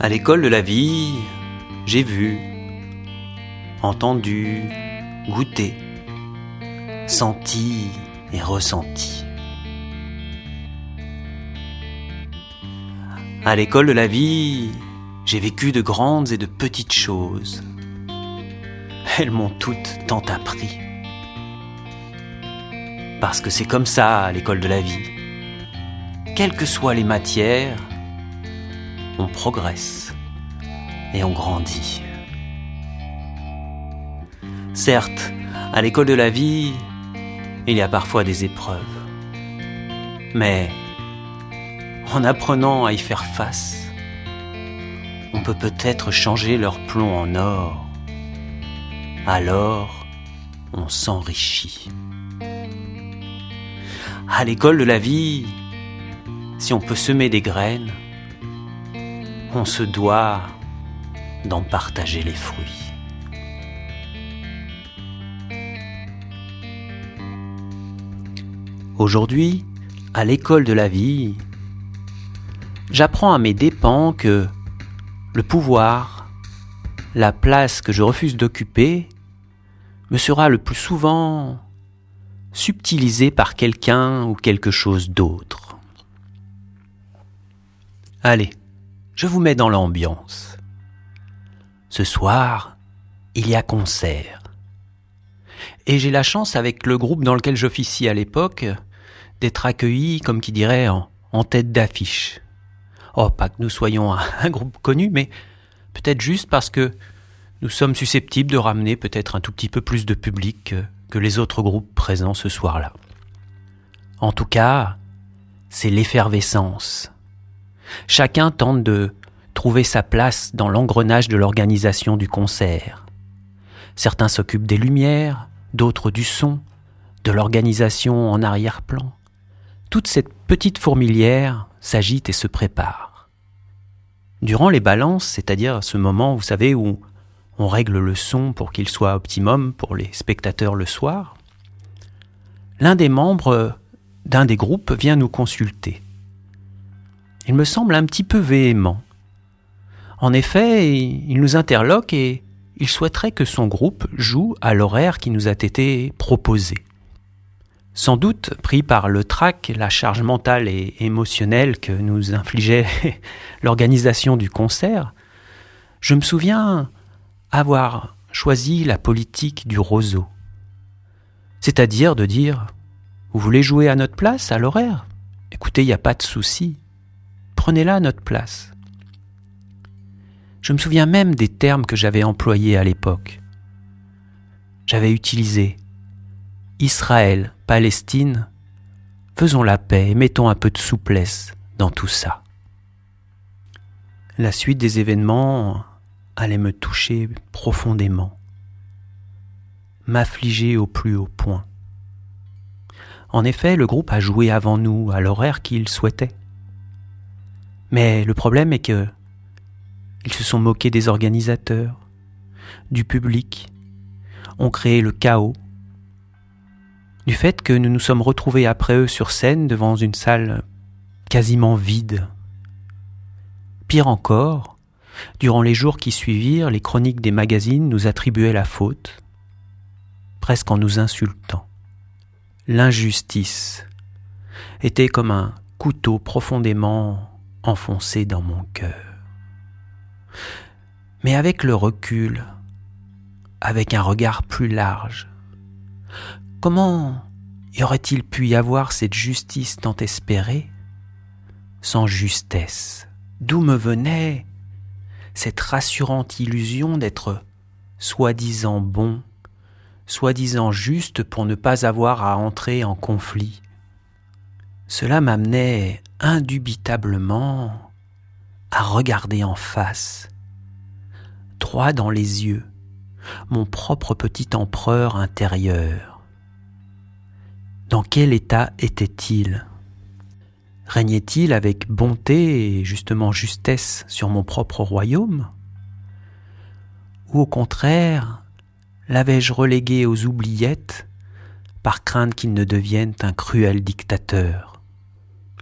À l'école de la vie, j'ai vu, entendu, goûté, senti et ressenti. À l'école de la vie, j'ai vécu de grandes et de petites choses. Elles m'ont toutes tant appris. Parce que c'est comme ça à l'école de la vie. Quelles que soient les matières, on progresse et on grandit. Certes, à l'école de la vie, il y a parfois des épreuves. Mais en apprenant à y faire face, on peut peut-être changer leur plomb en or. Alors, on s'enrichit. À l'école de la vie, si on peut semer des graines, on se doit d'en partager les fruits. Aujourd'hui, à l'école de la vie, j'apprends à mes dépens que le pouvoir, la place que je refuse d'occuper, me sera le plus souvent subtilisé par quelqu'un ou quelque chose d'autre. Allez, je vous mets dans l'ambiance. Ce soir, il y a concert. Et j'ai la chance, avec le groupe dans lequel j'officie à l'époque, d'être accueilli, comme qui dirait, en tête d'affiche. Oh, pas que nous soyons un groupe connu, mais peut-être juste parce que nous sommes susceptibles de ramener peut-être un tout petit peu plus de public que les autres groupes présents ce soir-là. En tout cas, c'est l'effervescence. Chacun tente de trouver sa place dans l'engrenage de l'organisation du concert. Certains s'occupent des lumières, d'autres du son, de l'organisation en arrière-plan. Toute cette petite fourmilière s'agite et se prépare. Durant les balances, c'est-à-dire ce moment, vous savez, où on règle le son pour qu'il soit optimum pour les spectateurs le soir, l'un des membres d'un des groupes vient nous consulter. Il me semble un petit peu véhément. En effet, il nous interloque et il souhaiterait que son groupe joue à l'horaire qui nous a été proposé. Sans doute pris par le trac, la charge mentale et émotionnelle que nous infligeait l'organisation du concert, je me souviens avoir choisi la politique du roseau. C'est-à-dire de dire « Vous voulez jouer à notre place, à l'horaire ? Écoutez, il n'y a pas de souci. Prenez-la à notre place. » Je me souviens même des termes que j'avais employés à l'époque. J'avais utilisé « Israël, Palestine, faisons la paix et mettons un peu de souplesse dans tout ça. » La suite des événements allait me toucher profondément, m'affliger au plus haut point. En effet, le groupe a joué avant nous à l'horaire qu'il souhaitait. Mais le problème est que ils se sont moqués des organisateurs, du public, ont créé le chaos, du fait que nous nous sommes retrouvés après eux sur scène devant une salle quasiment vide. Pire encore, durant les jours qui suivirent, les chroniques des magazines nous attribuaient la faute, presque en nous insultant. L'injustice était comme un couteau profondément enfoncé dans mon cœur. Mais avec le recul, avec un regard plus large, comment y aurait-il pu y avoir cette justice tant espérée sans justesse? D'où me venait cette rassurante illusion d'être soi-disant bon, soi-disant juste pour ne pas avoir à entrer en conflit? Cela m'amenait indubitablement à regarder en face, droit dans les yeux, mon propre petit empereur intérieur. Dans quel état était-il ? Régnait-il avec bonté et justement justesse sur mon propre royaume ? Ou au contraire, l'avais-je relégué aux oubliettes par crainte qu'il ne devienne un cruel dictateur ?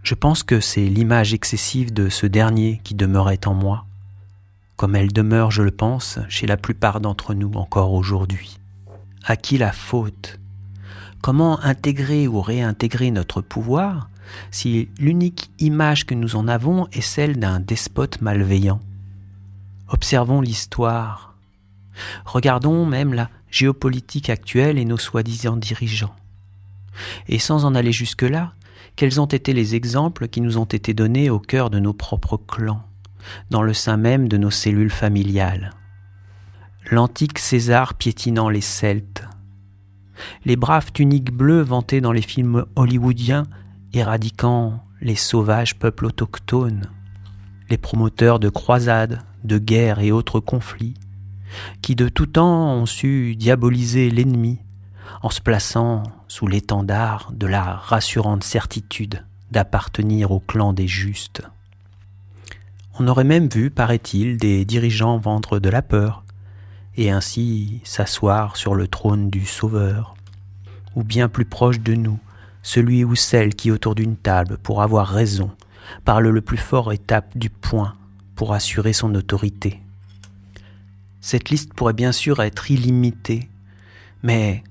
Je pense que c'est l'image excessive de ce dernier qui demeurait en moi. comme elle demeure, je le pense, chez la plupart d'entre nous encore aujourd'hui. À qui la faute ? Comment intégrer ou réintégrer notre pouvoir si l'unique image que nous en avons est celle d'un despote malveillant ? Observons l'histoire. Regardons même la géopolitique actuelle et nos soi-disant dirigeants. Et sans en aller jusque-là, quels ont été les exemples qui nous ont été donnés au cœur de nos propres clans, dans le sein même de nos cellules familiales ? L'antique César piétinant les Celtes, les braves tuniques bleues vantées dans les films hollywoodiens éradiquant les sauvages peuples autochtones, les promoteurs de croisades, de guerres et autres conflits, qui de tout temps ont su diaboliser l'ennemi en se plaçant sous l'étendard de la rassurante certitude d'appartenir au clan des justes. On aurait même vu, paraît-il, des dirigeants vendre de la peur et ainsi s'asseoir sur le trône du Sauveur, ou bien plus proche de nous, celui ou celle qui autour d'une table, pour avoir raison, parle le plus fort et tape du poing pour assurer son autorité. Cette liste pourrait bien sûr être illimitée, mais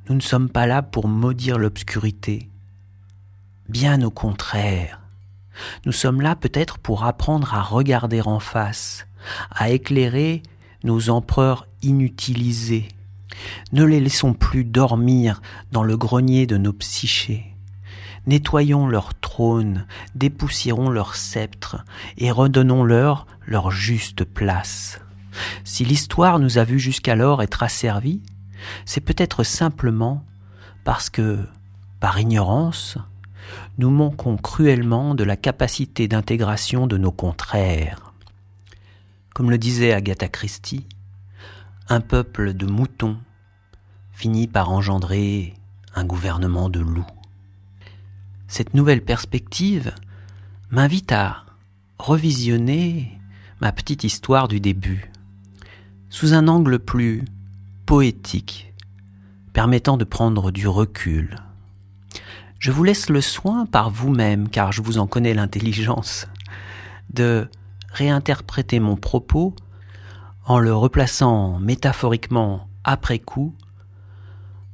nous ne sommes pas là pour maudire l'obscurité. Bien au contraire, nous sommes là peut-être pour apprendre à regarder en face, à éclairer nos empereurs inutilisés. Ne les laissons plus dormir dans le grenier de nos psychés. Nettoyons leur trône, dépoussiérons leur sceptre et redonnons-leur leur juste place. Si l'histoire nous a vus jusqu'alors être asservis, c'est peut-être simplement parce que, par ignorance, nous manquons cruellement de la capacité d'intégration de nos contraires. Comme le disait Agatha Christie, un peuple de moutons finit par engendrer un gouvernement de loups. Cette nouvelle perspective m'invite à revisionner ma petite histoire du début, sous un angle plus poétique, permettant de prendre du recul. Je vous laisse le soin par vous-même, car je vous en connais l'intelligence, de réinterpréter mon propos en le replaçant métaphoriquement après coup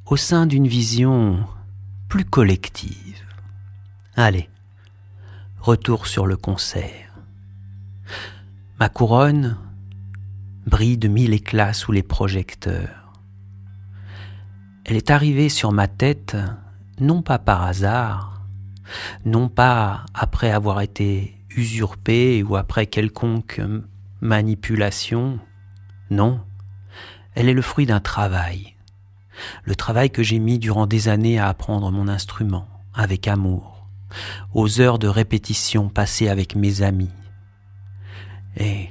au sein d'une vision plus collective. Allez, retour sur le concert. Ma couronne brille de 1000 éclats sous les projecteurs. Elle est arrivée sur ma tête non pas par hasard, non pas après avoir été usurpée ou après quelconque manipulation. Non, elle est le fruit d'un travail. Le travail que j'ai mis durant des années à apprendre mon instrument, avec amour, aux heures de répétition passées avec mes amis. Et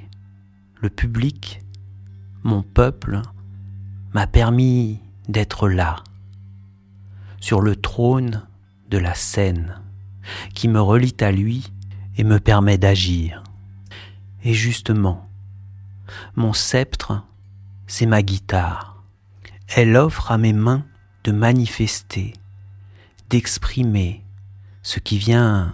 le public, mon peuple, m'a permis d'être là, sur le trône de la scène, qui me relie à lui et me permet d'agir. Et justement, mon sceptre, c'est ma guitare. Elle offre à mes mains de manifester, d'exprimer ce qui vient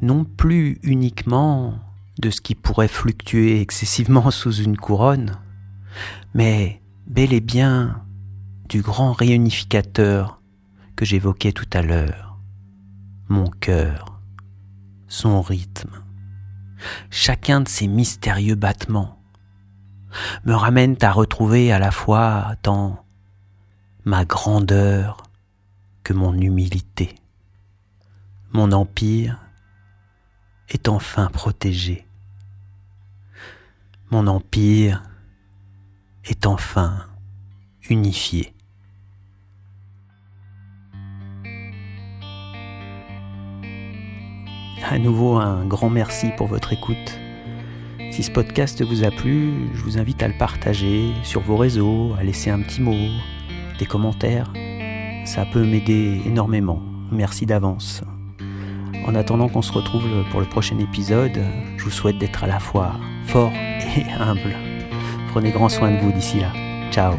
non plus uniquement de ce qui pourrait fluctuer excessivement sous une couronne, mais bel et bien du grand réunificateur que j'évoquais tout à l'heure, mon cœur, son rythme. Chacun de ces mystérieux battements me ramènent à retrouver à la fois tant ma grandeur que mon humilité. Mon empire est enfin protégé. Mon empire est enfin unifié. À nouveau, un grand merci pour votre écoute. Si ce podcast vous a plu, je vous invite à le partager sur vos réseaux, à laisser un petit mot, des commentaires. Ça peut m'aider énormément. Merci d'avance. En attendant qu'on se retrouve pour le prochain épisode, je vous souhaite d'être à la fois fort et humble. Prenez grand soin de vous d'ici là. Ciao.